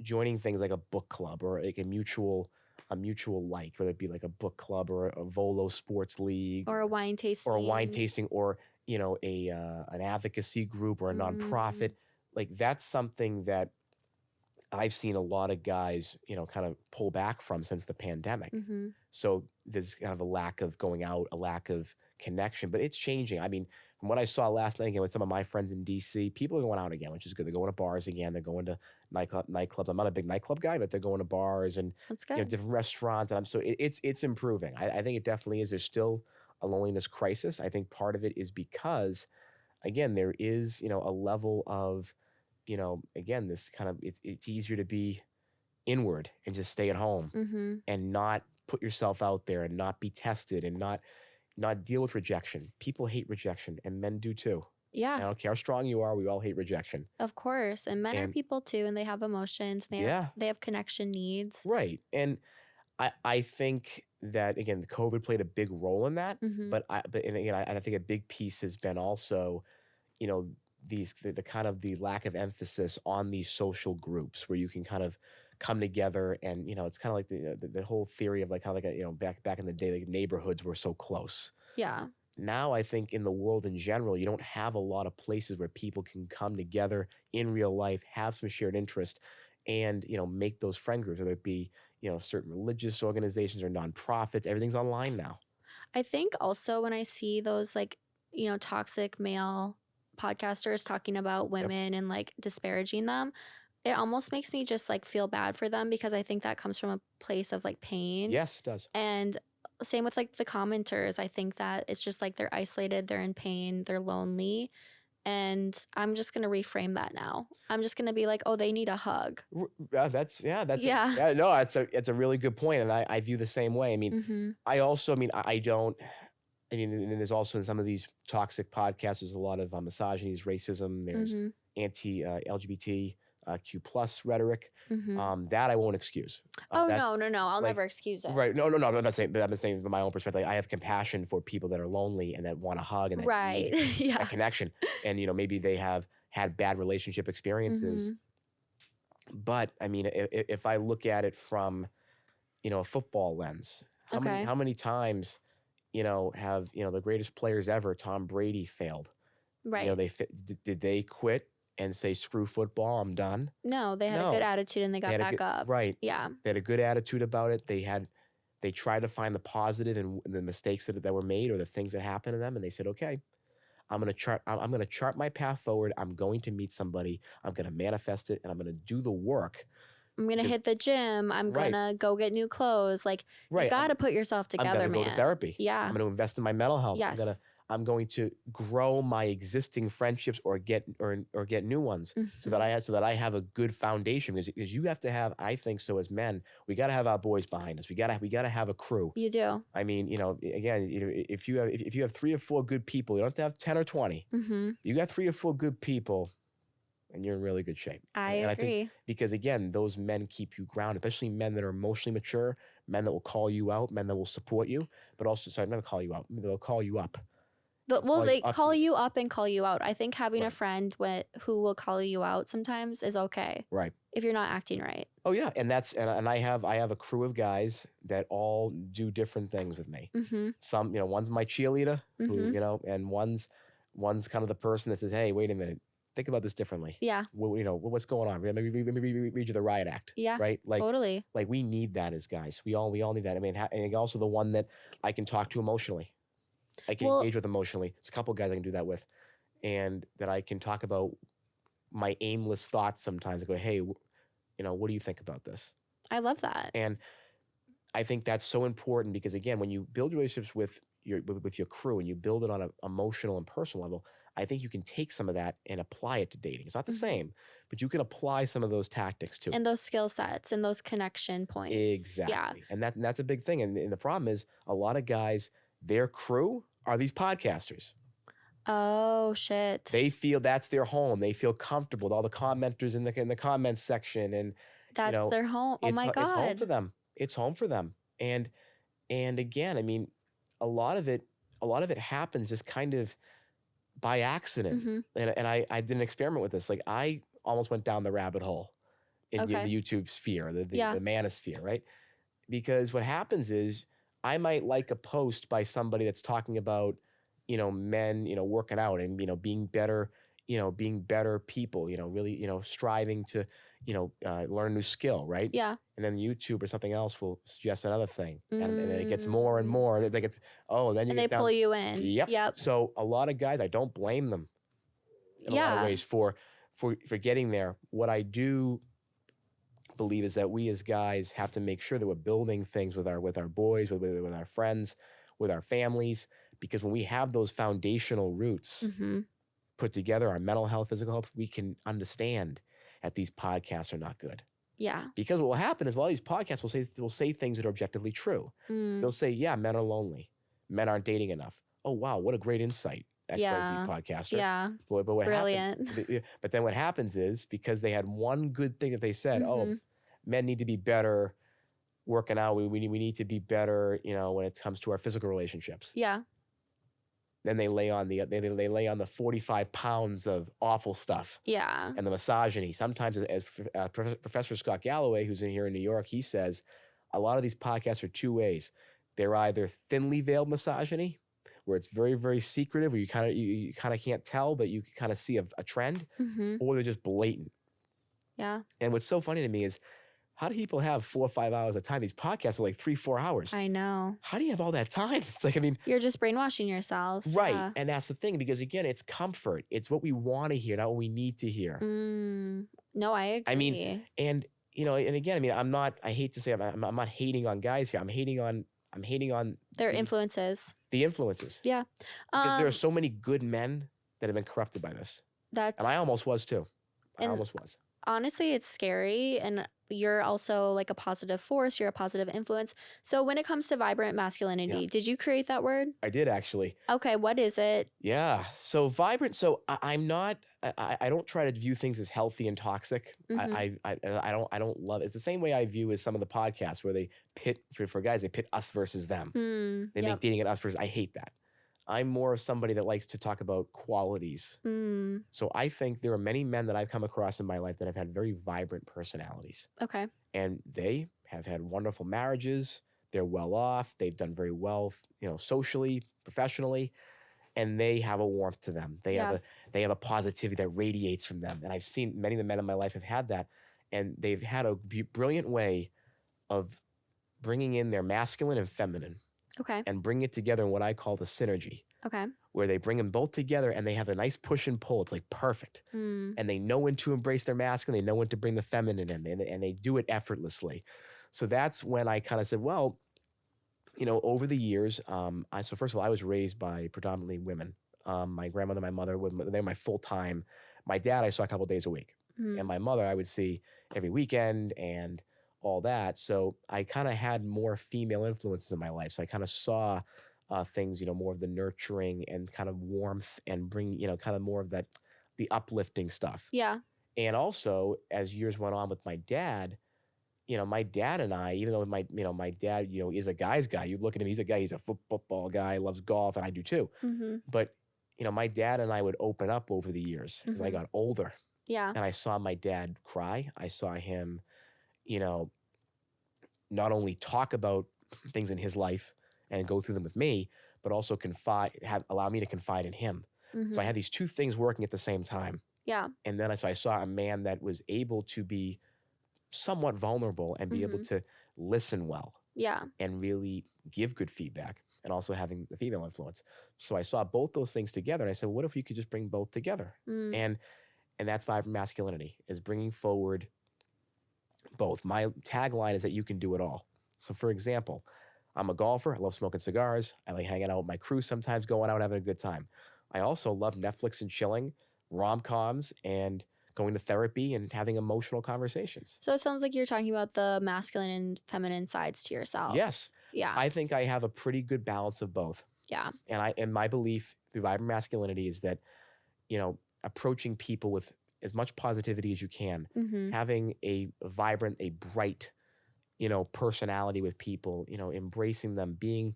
joining things like a book club or like a mutual like, whether it be like a book club or a Volo sports league or a wine tasting or an advocacy group or a nonprofit. Like that's something that I've seen a lot of guys, kind of pull back from since the pandemic. So there's kind of a lack of going out, a lack of connection, but it's changing. I mean, from what I saw last night again with some of my friends in DC, people are going out again, which is good. They're going to bars again. They're going to nightclubs. I'm not a big nightclub guy, but they're going to bars and different restaurants. And it's improving. I think it definitely is. There's still a loneliness crisis. I think part of it is because, again, there is, a level of, again, this kind of, it's easier to be inward and just stay at home and not put yourself out there and not be tested and not deal with rejection. People hate rejection, and men do too. Yeah. I don't care how strong you are, we all hate rejection. Of course. And men are people too, and they have emotions. They have connection needs. Right. And I think that, again, the COVID played a big role in that. But I think a big piece has been also, the kind of the lack of emphasis on these social groups where you can kind of come together and, it's kind of like the whole theory of like kind of like back in the day, like neighborhoods were so close. Yeah. Now I think in the world in general, you don't have a lot of places where people can come together in real life, have some shared interest, and make those friend groups, whether it be certain religious organizations or nonprofits. Everything's online now. I think also when I see those like toxic male podcasters talking about women and like disparaging them, it almost makes me just like feel bad for them because I think that comes from a place of like pain. Yes, it does. And same with like the commenters. I think that it's just like they're isolated, they're in pain, they're lonely. And I'm just going to reframe that now. I'm just going to be like, oh, they need a hug. It's a really good point. And I view the same way. I mean, I also, and there's also in some of these toxic podcasts, there's a lot of misogyny, racism, there's anti-LGBT Q plus rhetoric. That I won't excuse. No. I'll never excuse it. Right. No. I'm not saying, but I'm saying from my own perspective, I have compassion for people that are lonely and that want a hug and that need that connection. And, maybe they have had bad relationship experiences. But I mean, if I look at it from, a football lens, how many times, have, the greatest players ever, Tom Brady, failed? Right. Did they quit and say, screw football, I'm done? No, they had a good attitude and they got back up. Right. Yeah. They had a good attitude about it. They tried to find the positive in the mistakes that were made or the things that happened to them. And they said, okay, I'm going to chart my path forward. I'm going to meet somebody. I'm going to manifest it and I'm going to do the work. I'm going to hit the gym. I'm going to go get new clothes. Like, you got to put yourself together, I'm going to go to therapy. Yeah. I'm going to invest in my mental health. Yes. I'm going to grow my existing friendships or get new ones so that I have a good foundation because you have to have, I think so as men, we got to have our boys behind us. We got to have a crew. You do. I mean, again, if you have 3 or 4 good people, you don't have to have 10 or 20. You got 3 or 4 good people and you're in really good shape. I agree. I think because again, those men keep you grounded, especially men that are emotionally mature, men that will call you out, men that will support you, but also, sorry, not call you out, they'll call you up. They call you up and call you out. I think having a friend who will call you out sometimes is okay. Right. If you're not acting right. Oh yeah, and I have a crew of guys that all do different things with me. Some, one's my cheerleader, who, and one's kind of the person that says, "Hey, wait a minute, think about this differently." Yeah. What's going on? Maybe read you the riot act. Yeah. Right. Like totally. Like we need that as guys. We all need that. I mean, and also the one that I can talk to emotionally. I can engage with emotionally. It's a couple of guys I can do that with, and that I can talk about my aimless thoughts sometimes. I go, hey, what do you think about this? I love that. And I think that's so important because, again, when you build relationships with your crew and you build it on an emotional and personal level, I think you can take some of that and apply it to dating. It's not the same, but you can apply some of those tactics to it. And those skill sets and those connection points. Exactly. Yeah. And that's a big thing. And the problem is a lot of guys, their crew are these podcasters. Oh, shit. They feel that's their home. They feel comfortable with all the commenters in the comments section. And that's their home. Oh my God. It's home for them. It's home for them. And again, I mean, a lot of it happens just kind of by accident. And I did an experiment with this. Like, I almost went down the rabbit hole in the YouTube sphere, the manosphere, right? Because what happens is I might like a post by somebody that's talking about, men, working out and, being better people, really, striving to, learn a new skill, right? Yeah. And then YouTube or something else will suggest another thing. And then it gets more and more. And then they pull you in. Yep. So a lot of guys, I don't blame them in a lot of ways for getting there. What I do believe is that we as guys have to make sure that we're building things with our boys, with our friends, with our families, because when we have those foundational roots put together, our mental health, physical health, we can understand that these podcasts are not good. Yeah. Because what will happen is a lot of these podcasts will say things that are objectively true. They'll say, yeah, men are lonely. Men aren't dating enough. Oh, wow, what a great insight. XYZ podcaster. Yeah. But what brilliant. But then what happens is, because they had one good thing that they said, men need to be better working out. We need to be better, when it comes to our physical relationships. Yeah. Then they lay on the 45 pounds of awful stuff. Yeah. And the misogyny. Sometimes, as Professor Scott Galloway, who's in here in New York, he says, a lot of these podcasts are two ways. They're either thinly veiled misogyny, where it's very, very secretive, where you kind of can't tell, but you kind of see a trend, or they're just blatant. Yeah. And what's so funny to me is, how do people have 4 or 5 hours of time? These podcasts are like 3-4 hours. I know. How do you have all that time? It's like, you're just brainwashing yourself. Right. Yeah. And that's the thing, because again, it's comfort. It's what we want to hear, not what we need to hear. No, I agree. And again, I hate to say, I'm not hating on guys here. I'm hating on their influences. The influences. Yeah. Because there are so many good men that have been corrupted by this. And I almost was too. Honestly, it's scary, and you're also like a positive force. You're a positive influence. So when it comes to vibrant masculinity, did you create that word? I did, actually. Okay, what is it? Yeah. So vibrant. So I'm not. I don't try to view things as healthy and toxic. I don't love it. It's the same way I view as some of the podcasts where they pit for guys. They pit us versus them. They make dating an us versus. I hate that. I'm more of somebody that likes to talk about qualities. So I think there are many men that I've come across in my life that have had very vibrant personalities. Okay. And they have had wonderful marriages. They're well off. They've done very well, socially, professionally, and they have a warmth to them. They have a positivity that radiates from them. And I've seen many of the men in my life have had that, and they've had a brilliant way of bringing in their masculine and feminine. Okay. And bring it together in what I call the synergy. Okay. Where they bring them both together and they have a nice push and pull. It's like perfect. And they know when to embrace their masculine. They know when to bring the feminine in, and they do it effortlessly. So that's when I kind of said, well, over the years, so first of all, I was raised by predominantly women. My grandmother, my mother, they're my full time. My dad, I saw a couple of days a week. And my mother, I would see every weekend and all that. So I kind of had more female influences in my life. So I kind of saw things, more of the nurturing and kind of warmth, and bring, kind of more of that, the uplifting stuff. Yeah. And also, as years went on with my dad, my dad and I, even though my dad, is a guy's guy, you look at him, he's a guy, he's a football guy, loves golf, and I do too. But, my dad and I would open up over the years as I got older. Yeah. And I saw my dad cry. I saw him, not only talk about things in his life and go through them with me, but also allow me to confide in him. So I had these two things working at the same time. Yeah. And then I saw a man that was able to be somewhat vulnerable and be able to listen well. Yeah. And really give good feedback, and also having the female influence. So I saw both those things together, and I said, what if you could just bring both together? And that's vibrant masculinity, is bringing forward both. My tagline is that you can do it all. So for example, I'm a golfer. I love smoking cigars. I like hanging out with my crew sometimes, going out, having a good time. I also love Netflix and chilling, rom-coms, and going to therapy and having emotional conversations. So it sounds like you're talking about the masculine and feminine sides to yourself. Yes. Yeah. I think I have a pretty good balance of both. Yeah. And my belief through vibrant masculinity is that, you know, approaching people with as much positivity as you can, having a vibrant, a bright, you know, personality with people, you know, embracing them, being,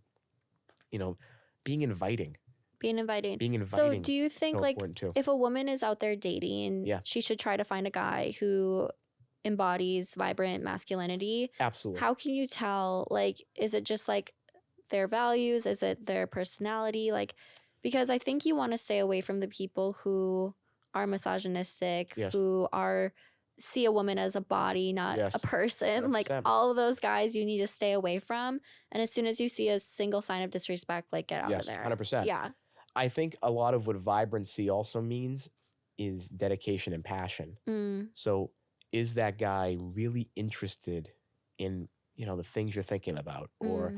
you know, being inviting. Being inviting. Being inviting. So do you think so like if a woman is out there dating, she should try to find a guy who embodies vibrant masculinity? Absolutely. How can you tell, like, is it just like their values? Is it their personality? Like, because I think you want to stay away from the people who are misogynistic, who see a woman as a body, not a person. 100%. Like all of those guys you need to stay away from. And as soon as you see a single sign of disrespect, like get out of there. 100%. Yeah. I think a lot of what vibrancy also means is dedication and passion. So is that guy really interested in, you know, the things you're thinking about, or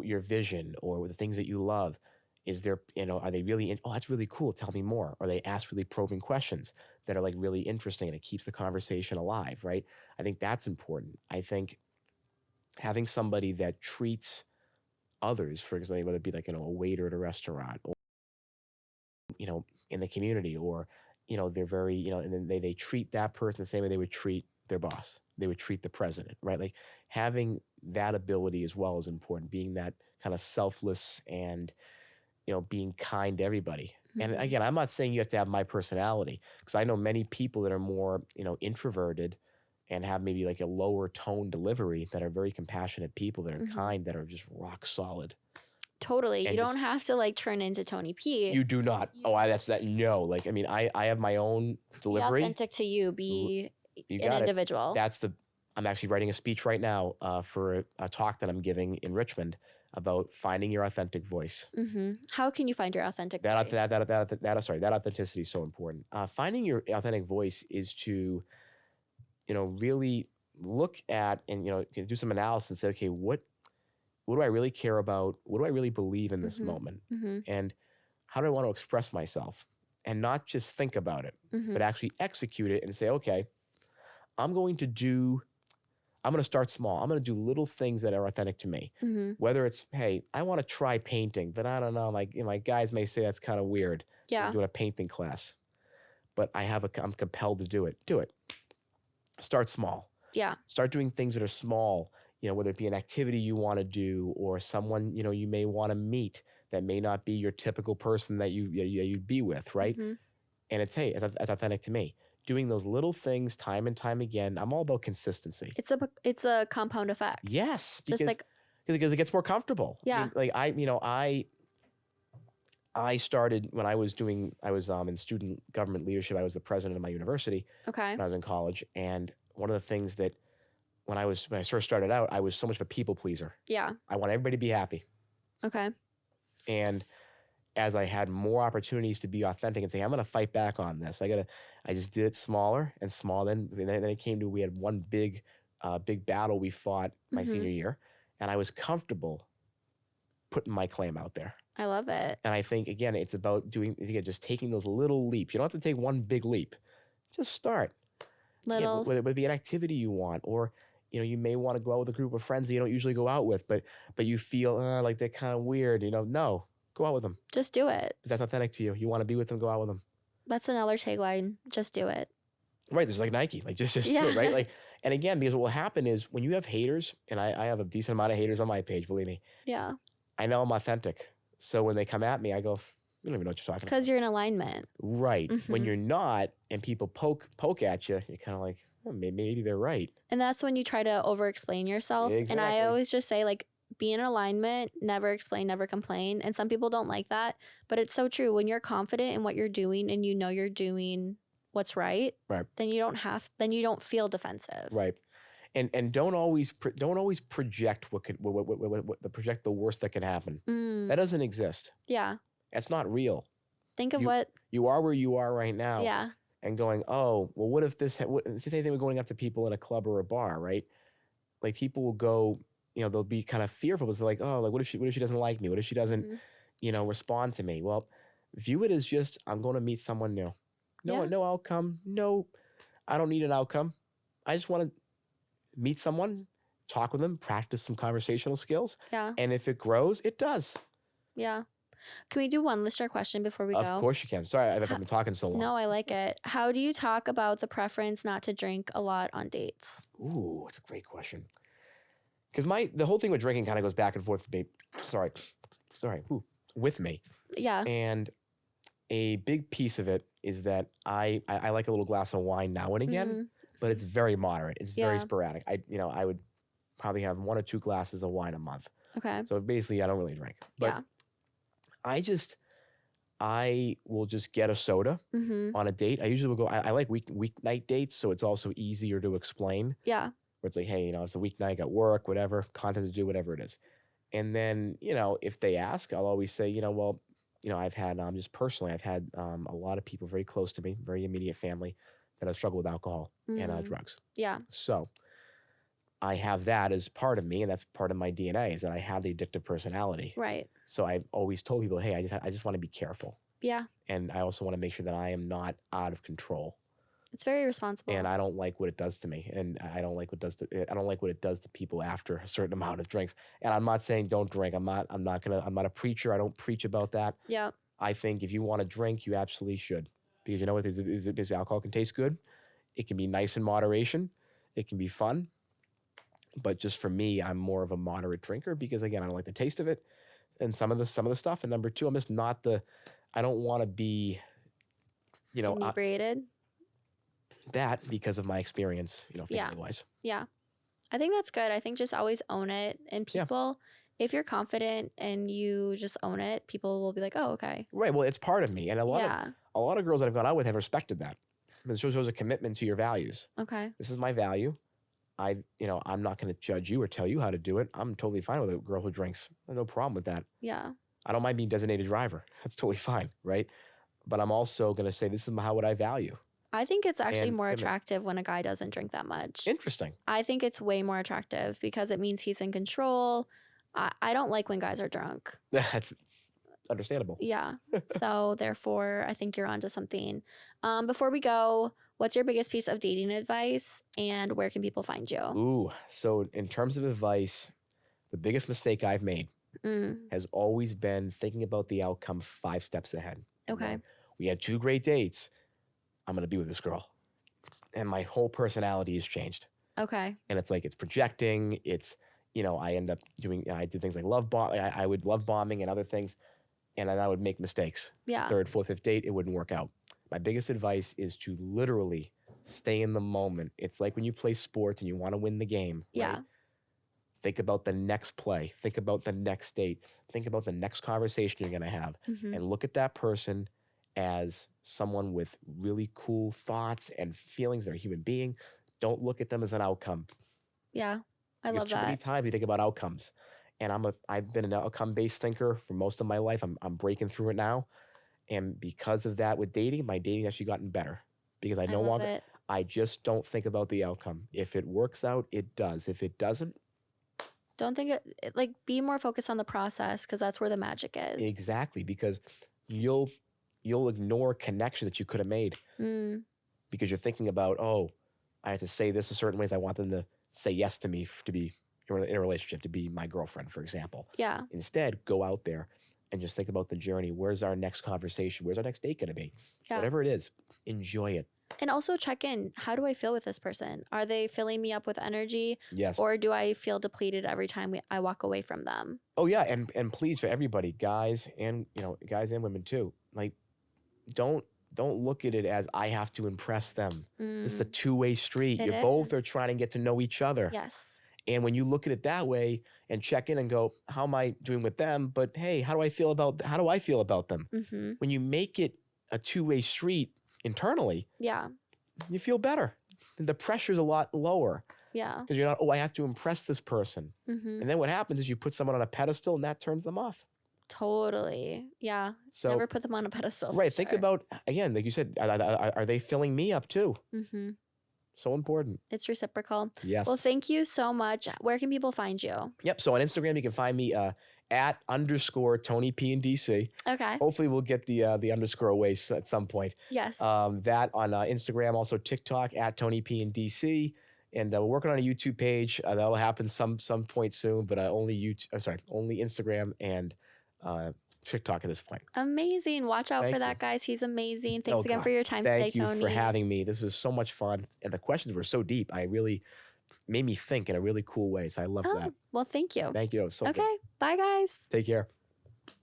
your vision, or the things that you love? Is there, you know, are they really oh, that's really cool, tell me more? Or they ask really probing questions that are like really interesting, and it keeps the conversation alive, right? I think that's important. I think having somebody that treats others, for example, whether it be like, you know, a waiter at a restaurant, or, you know, in the community, or, you know, they're very, you know, and then they treat that person the same way they would treat their boss. They would treat the president, right? Like having that ability as well is important, being that kind of selfless and, you know, being kind to everybody. And again, I'm not saying you have to have my personality, because I know many people that are more, you know, introverted and have maybe like a lower tone delivery that are very compassionate people that are kind, that are just rock solid. Totally. And you don't have to like turn into Tony P. You do not. Oh, that's that. No. Like, I mean, I have my own delivery. Be authentic to you. Be an individual. I'm actually writing a speech right now for a talk that I'm giving in Richmond about finding your authentic voice. How can you find your authentic voice? That authenticity is so important. Finding your authentic voice is to, you know, really look at and, you know, do some analysis and say, okay, what do I really care about? What do I really believe in this moment? And how do I want to express myself? And not just think about it, but actually execute it and say, okay, I'm going to start small. I'm going to do little things that are authentic to me. Whether it's, hey, I want to try painting, but I don't know, like, you know, my guys may say that's kind of weird. Yeah. I'm doing a painting class, but I'm compelled to do it. Do it. Start small. Yeah. Start doing things that are small, you know, whether it be an activity you want to do, or someone, you know, you may want to meet that may not be your typical person that you'd be with, right? And it's, hey, it's authentic to me. Doing those little things time and time again. I'm all about consistency. It's a compound effect. Yes. Just because it gets more comfortable. Yeah. I mean, I started when I was in student government leadership. I was the president of my university when I was in college. And one of the things that when I first started out, I was so much of a people pleaser. Yeah. I want everybody to be happy. Okay. And as I had more opportunities to be authentic and say, I'm going to fight back on this. I just did it smaller and smaller. Then it came to, we had one big battle we fought my senior year, and I was comfortable putting my claim out there. I love it. And I think, again, it's about just taking those little leaps. You don't have to take one big leap. Just start. Little. Whether it be an activity you want, or, you know, you may want to go out with a group of friends that you don't usually go out with, but you feel like they're kind of weird. You know, no. Go out with them. Just do it. Because that's authentic to you. You want to be with them, go out with them. That's another tagline. Just do it. Right. This is like Nike. Like just do it, right? Like, and again, because what will happen is when you have haters, and I have a decent amount of haters on my page, believe me. Yeah. I know I'm authentic. So when they come at me, I go, you don't even know what you're talking about. Because you're in alignment. Right. When you're not, and people poke at you, you're kind of like, oh, maybe they're right. And that's when you try to over-explain yourself. Exactly. And I always just say, like, be in alignment, never explain, never complain. And some people don't like that, but it's so true. When you're confident in what you're doing and you know you're doing what's right, then you don't feel defensive. Right. And don't always project project the worst that could happen. That doesn't exist. Yeah. That's not real. Think of what you are where you are right now. Yeah. And going, oh, well, what if this? It's the same thing with going up to people in a club or a bar, right? Like people will go they'll be kind of fearful. It's like, oh, like what if she doesn't like me? What if she doesn't, respond to me? Well, view it as just, I'm going to meet someone new. No outcome. No, I don't need an outcome. I just want to meet someone, talk with them, practice some conversational skills. Yeah. And if it grows, it does. Yeah. Can we do one listener question before we go? Of course you can. Sorry, I've been talking so long. No, I like it. How do you talk about the preference not to drink a lot on dates? Ooh, that's a great question. Because the whole thing with drinking kind of goes back and forth with me. With me. Yeah. And a big piece of it is that I like a little glass of wine now and again, but it's very moderate. It's very sporadic. I would probably have 1 or 2 glasses of wine a month. Okay. So basically, I don't really drink. But I will just get a soda on a date. I usually will go, I like weeknight dates, so it's also easier to explain. Yeah. Where it's like, hey, it's a weeknight, got work, whatever, content to do, whatever it is. And then, if they ask, I'll always say, I've had, just personally, I've had a lot of people very close to me, very immediate family, that have struggled with alcohol and drugs. Yeah. So I have that as part of me, and that's part of my DNA, is that I have the addictive personality. Right. So I've always told people, hey, I just want to be careful. Yeah. And I also want to make sure that I am not out of control. It's very responsible. And I don't like what it does to me, and I don't like what it does to people after a certain amount of drinks. And I'm not saying don't drink. I'm not a preacher. I don't preach about that. Yeah. I think if you want to drink, you absolutely should, because you know what? This alcohol can taste good. It can be nice in moderation. It can be fun. But just for me, I'm more of a moderate drinker because, again, I don't like the taste of it and some of the stuff. And number 2, I'm just not I don't want to be, inebriated. That because of my experience, family-wise. Yeah. I think that's good. I think just always own it. And people, if you're confident and you just own it, people will be like, oh, okay. Right. Well, it's part of me. And a lot of girls that I've gone out with have respected that. It shows a commitment to your values. Okay. This is my value. I'm not going to judge you or tell you how to do it. I'm totally fine with a girl who drinks. No problem with that. Yeah. I don't mind being designated driver. That's totally fine. Right. But I'm also going to say, this is what I value. I think it's actually more attractive when a guy doesn't drink that much. Interesting. I think it's way more attractive because it means he's in control. I don't like when guys are drunk. That's understandable. Yeah. So therefore, I think you're onto something. Before we go, what's your biggest piece of dating advice and where can people find you? Ooh. So in terms of advice, the biggest mistake I've made has always been thinking about the outcome 5 steps ahead. Okay. We had 2 great dates. I'm going to be with this girl. And my whole personality has changed. Okay. And it's like, it's projecting. It's, I end up doing, I did things like love bomb. I would love bombing and other things. And then I would make mistakes. Yeah. 3rd, 4th, 5th date, it wouldn't work out. My biggest advice is to literally stay in the moment. It's like when you play sports and you want to win the game. Yeah. Right? Think about the next play. Think about the next date. Think about the next conversation you're going to have. And look at that person as someone with really cool thoughts and feelings. They're a human being. Don't look at them as an outcome. Yeah, I love that. Too many times we think about outcomes, and I've been an outcome-based thinker for most of my life. I'm breaking through it now, and because of that, with dating, my dating actually gotten better because I just don't think about the outcome. If it works out, it does. If it doesn't, don't think be more focused on the process because that's where the magic is. Exactly, because you'll ignore connections that you could have made because you're thinking about, oh, I have to say this a certain ways. I want them to say yes to me to be in a relationship, to be my girlfriend, for example. Yeah. Instead, go out there and just think about the journey. Where's our next conversation? Where's our next date going to be? Yeah. Whatever it is, enjoy it. And also check in. How do I feel with this person? Are they filling me up with energy? Yes. Or do I feel depleted every time I walk away from them? Oh, yeah. And please, for everybody, guys and women too, like, don't look at it as I have to impress them. It's a 2-way street. You both are trying to get to know each other. Yes. And when you look at it that way and check in and go, how am I doing with them? But hey, how do I feel about them? When you make it a 2-way street internally, you feel better. The pressure's a lot lower. Yeah. Because you're not, I have to impress this person. And then what happens is you put someone on a pedestal and that turns them off. Totally. Yeah. So never put them on a pedestal. Right. Think about, again, like you said, are they filling me up too? So important. It's reciprocal. Yes. Well, thank you so much. Where can people find you? Yep. So on Instagram, you can find me @_Tony P in DC. Okay. Hopefully we'll get the underscore away at some point. Yes. That on Instagram, also TikTok @Tony P in DC. And we're working on a YouTube page. That'll happen some point soon, but only Instagram and TikTok at this point. Amazing. Watch out for that, guys. He's amazing. Thanks again for your time today, Tony. Thank you for having me. This was so much fun. And the questions were so deep. I really made me think in a really cool way. So I love that. Well, thank you. Thank you. So okay. Bye, guys. Take care.